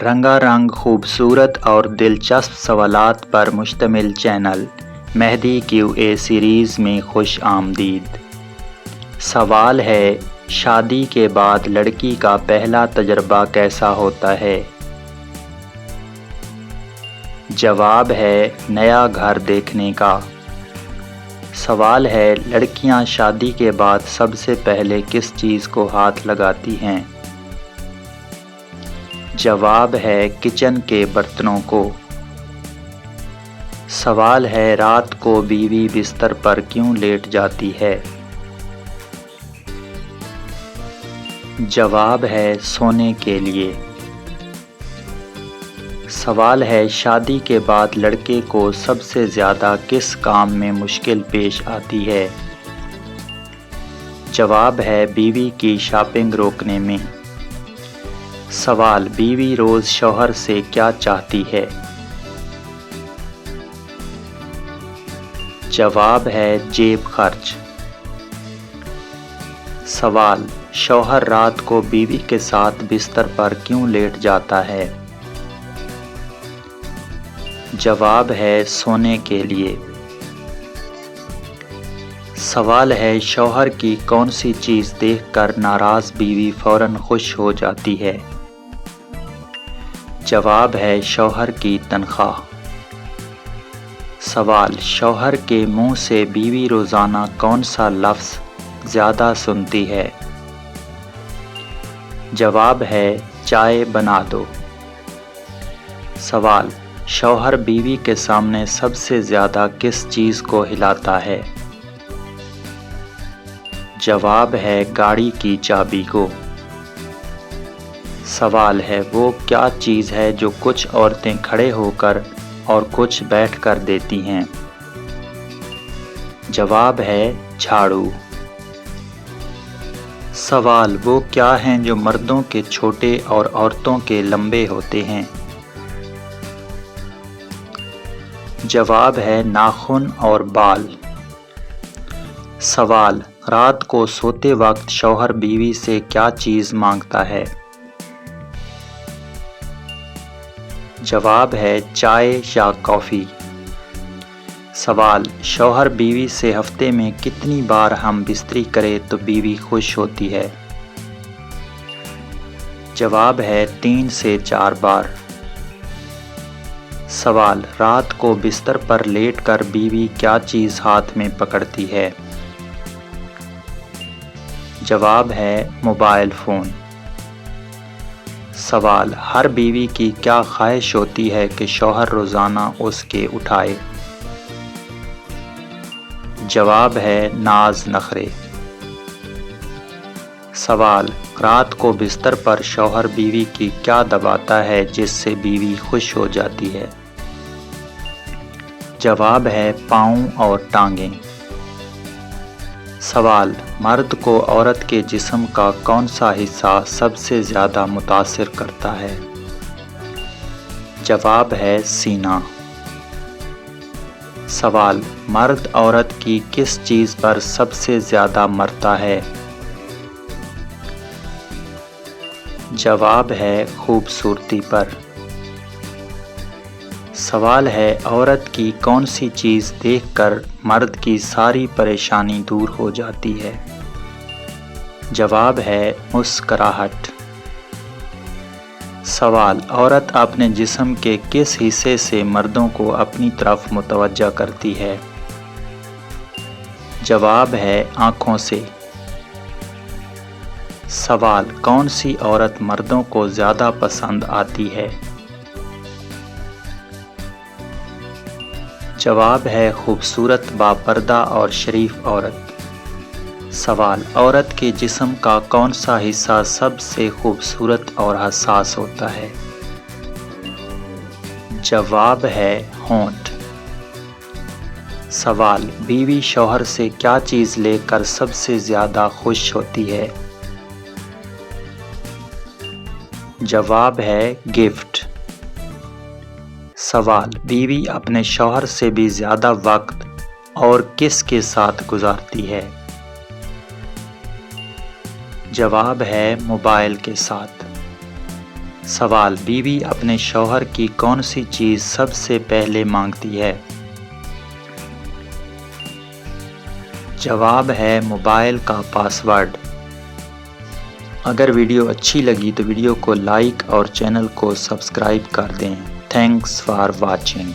رنگا رنگ خوبصورت اور دلچسپ سوالات پر مشتمل channel Mahdi Q a series میں خوش آمدید۔ سوال ہے، شادی کے بعد لڑکی کا پہلا تجربہ کیسا ہوتا ہے؟ جواب ہے، نیا گھر دیکھنے کا۔ سوال ہے، لڑکیاں شادی کے بعد سب سے پہلے کس چیز کو ہاتھ لگاتی ہیں؟ جواب ہے، کچن کے برتنوں کو۔ سوال ہے، رات کو بیوی بستر پر کیوں لیٹ جاتی ہے؟ جواب ہے، سونے کے لیے۔ سوال ہے، شادی کے بعد لڑکے کو سب سے زیادہ کس کام میں مشکل پیش آتی ہے؟ جواب ہے، بیوی کی شاپنگ روکنے میں۔ سوال، بیوی روز شوہر سے کیا چاہتی ہے؟ جواب ہے، جیب خرچ۔ سوال، شوہر رات کو بیوی کے ساتھ بستر پر کیوں لیٹ جاتا ہے؟ جواب ہے، سونے کے لیے۔ سوال ہے، شوہر کی کون سی چیز دیکھ کر ناراض بیوی فوراً خوش ہو جاتی ہے؟ جواب ہے، شوہر کی تنخواہ۔ سوال، شوہر کے منہ سے بیوی روزانہ کون سا لفظ زیادہ سنتی ہے؟ جواب ہے، چائے بنا دو۔ سوال، شوہر بیوی کے سامنے سب سے زیادہ کس چیز کو ہلاتا ہے؟ جواب ہے، گاڑی کی چابی کو۔ سوال ہے، وہ کیا چیز ہے جو کچھ عورتیں کھڑے ہو کر اور کچھ بیٹھ کر دیتی ہیں؟ جواب ہے، جھاڑو۔ سوال، وہ کیا ہیں جو مردوں کے چھوٹے اور عورتوں کے لمبے ہوتے ہیں؟ جواب ہے، ناخن اور بال۔ سوال، رات کو سوتے وقت شوہر بیوی سے کیا چیز مانگتا ہے؟ جواب ہے، چائے یا کافی۔ سوال، شوہر بیوی سے ہفتے میں کتنی بار ہم بستری کرے تو بیوی خوش ہوتی ہے؟ جواب ہے، 3 سے 4 بار۔ سوال، رات کو بستر پر لیٹ کر بیوی کیا چیز ہاتھ میں پکڑتی ہے؟ جواب ہے، موبائل فون۔ سوال، ہر بیوی کی کیا خواہش ہوتی ہے کہ شوہر روزانہ اس کے اٹھائے؟ جواب ہے، ناز نخرے۔ سوال، رات کو بستر پر شوہر بیوی کی کیا دباتا ہے جس سے بیوی خوش ہو جاتی ہے؟ جواب ہے، پاؤں اور ٹانگیں۔ سوال، مرد کو عورت کے جسم کا کون سا حصہ سب سے زیادہ متاثر کرتا ہے؟ جواب ہے، سینہ۔ سوال، مرد عورت کی کس چیز پر سب سے زیادہ مرتا ہے؟ جواب ہے، خوبصورتی پر۔ سوال ہے، عورت کی کون سی چیز دیکھ کر مرد کی ساری پریشانی دور ہو جاتی ہے؟ جواب ہے، مسکراہٹ۔ سوال، عورت اپنے جسم کے کس حصے سے مردوں کو اپنی طرف متوجہ کرتی ہے؟ جواب ہے، آنکھوں سے۔ سوال، کون سی عورت مردوں کو زیادہ پسند آتی ہے؟ جواب ہے، خوبصورت، باپردہ اور شریف عورت۔ سوال، عورت کے جسم کا کون سا حصہ سب سے خوبصورت اور حساس ہوتا ہے؟ جواب ہے، ہونٹ۔ سوال، بیوی شوہر سے کیا چیز لے کر سب سے زیادہ خوش ہوتی ہے؟ جواب ہے، گفٹ۔ سوال، بیوی اپنے شوہر سے بھی زیادہ وقت اور کس کے ساتھ گزارتی ہے؟ جواب ہے، موبائل کے ساتھ۔ سوال: بیوی اپنے شوہر کی کون سی چیز سب سے پہلے مانگتی ہے؟ جواب ہے موبائل کا پاس ورڈ۔ اگر ویڈیو اچھی لگی تو ویڈیو کو لائک اور چینل کو سبسکرائب کر دیں۔ Thanks for watching.